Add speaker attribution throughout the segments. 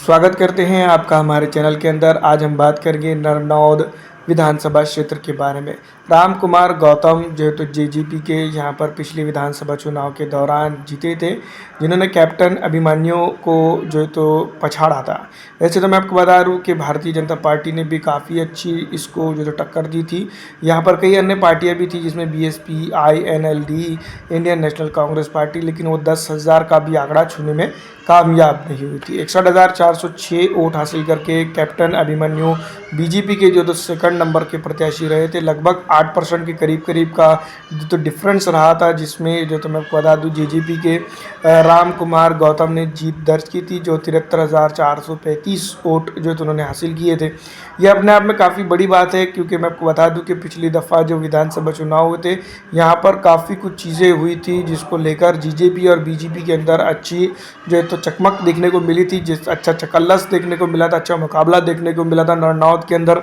Speaker 1: स्वागत करते हैं आपका हमारे चैनल के अंदर। आज हम बात करेंगे नरनौद विधानसभा क्षेत्र के बारे में। राम कुमार गौतम जो तो जेजेपी के यहाँ पर पिछले विधानसभा चुनाव के दौरान जीते थे, जिन्होंने कैप्टन अभिमन्यु को जो तो पछाड़ा था। वैसे तो मैं आपको बता दूं कि भारतीय जनता पार्टी ने भी काफ़ी अच्छी इसको जो टक्कर दी थी। यहाँ पर कई अन्य पार्टियाँ भी थी, जिसमें BSP, INLD, Indian national Congress party, लेकिन वो 10,000 का भी आंकड़ा छूने में कामयाब नहीं हुई थी। 61,406 वोट हासिल करके कैप्टन अभिमन्यु बीजेपी के जो तो सेकंड नंबर के प्रत्याशी रहे थे। लगभग 8% के करीब का जो तो डिफरेंस रहा था, जिसमें जो तो मैं आपको बता दूं जेजेपी के राम कुमार गौतम ने जीत दर्ज की थी, जो 73,435 वोट जो तो उन्होंने हासिल किए थे। यह अपने आप में काफ़ी बड़ी बात है, क्योंकि मैं आपको बता दूं कि पिछली दफ़ा जो विधानसभा चुनाव हुए थे, यहाँ पर काफ़ी कुछ चीज़ें हुई थी जिसको लेकर जेजेपी और बीजेपी के अंदर अच्छी जो तो चकमक देखने को मिली थी, जिस अच्छा चकल्लस देखने को मिला था, अच्छा मुकाबला देखने को मिला था नरनौद के अंदर।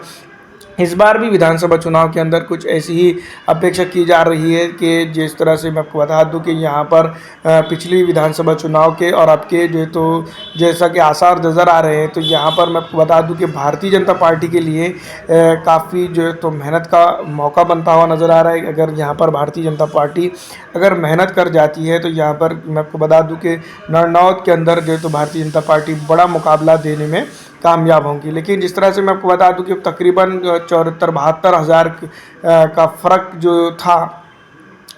Speaker 1: इस बार भी विधानसभा चुनाव के अंदर कुछ ऐसी ही अपेक्षा की जा रही है कि जिस तरह से मैं आपको बता दूं कि यहाँ पर पिछली विधानसभा चुनाव के और अब के जो तो जैसा कि आसार नज़र आ रहे हैं, तो यहाँ पर मैं आपको बता दूं कि भारतीय जनता पार्टी के लिए काफ़ी जो तो मेहनत का मौका बनता हुआ नज़र आ रहा है। अगर यहाँ पर भारतीय जनता पार्टी अगर मेहनत कर जाती है, तो यहाँ पर मैं आपको बता दूँ कि नरनौद के अंदर जो तो भारतीय जनता पार्टी बड़ा मुकाबला देने में कामयाब होंगी। लेकिन जिस तरह से मैं आपको बता दूं कि तकरीबन 74-72 हज़ार का फ़र्क जो था,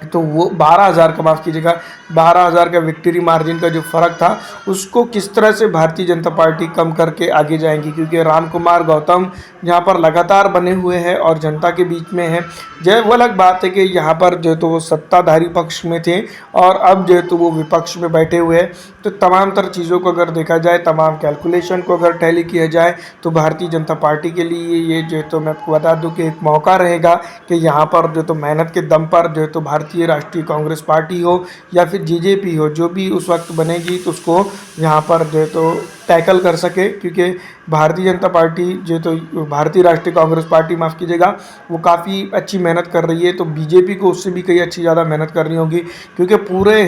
Speaker 1: तो वो 12,000 का, माफ़ कीजिएगा, 12,000 का विक्ट्री मार्जिन का जो फ़र्क था, उसको किस तरह से भारतीय जनता पार्टी कम करके आगे जाएंगी। क्योंकि राम कुमार गौतम यहाँ पर लगातार बने हुए हैं और जनता के बीच में है। जो वो अलग बात है कि यहाँ पर जो तो वो सत्ताधारी पक्ष में थे और अब जो तो वो विपक्ष में बैठे हुए हैं। तो तमाम तरह चीज़ों को अगर देखा जाए, तमाम कैलकुलेशन को अगर टैली किया जाए, तो भारतीय जनता पार्टी के लिए ये जो तो मैं आपको बता दूं कि एक मौका रहेगा कि यहाँ पर जो तो मेहनत के दम पर जो तो भारतीय राष्ट्रीय कांग्रेस पार्टी हो या फिर जेजेपी हो, जो भी उस वक्त बनेगी, तो उसको यहाँ पर जो तो टैकल कर सके। क्योंकि भारतीय जनता पार्टी जो तो भारतीय राष्ट्रीय कांग्रेस पार्टी, माफ़ कीजिएगा, वो काफ़ी अच्छी मेहनत कर रही है। तो बीजेपी को उससे भी कई अच्छी ज़्यादा मेहनत करनी होगी, क्योंकि पूरे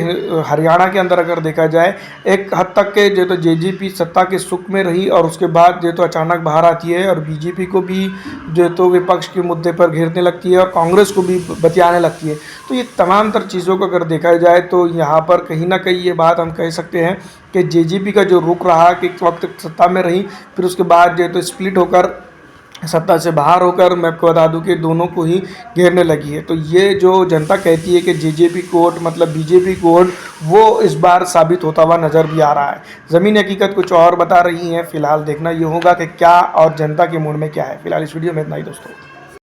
Speaker 1: हरियाणा के अंदर अगर देखा जाए, एक हद तक के जो तो जेजेपी सत्ता के सुख में रही और उसके बाद जो तो अचानक बाहर आती है और बीजेपी को भी जो तो विपक्ष के मुद्दे पर घेरने लगती है और कांग्रेस को भी बतियाने लगती है। तो ये तमाम तरह चीज़ों को अगर देखा जाए, तो यहाँ पर कहीं ना कहीं ये बात हम कह सकते हैं कि जेजेपी का जो रुख रहा कि एक वक्त सत्ता में रही, फिर उसके बाद जो तो स्प्लिट होकर सत्ता से बाहर होकर मैं आपको बता दूं कि दोनों को ही घेरने लगी है। तो ये जो जनता कहती है कि जेजेपी को वोट मतलब बीजेपी को वोट, वो इस बार साबित होता हुआ नज़र भी आ रहा है। ज़मीनी हकीकत कुछ और बता रही है। फिलहाल देखना ये होगा कि क्या और जनता के मूड में क्या है। फिलहाल इस वीडियो में इतना ही दोस्तों।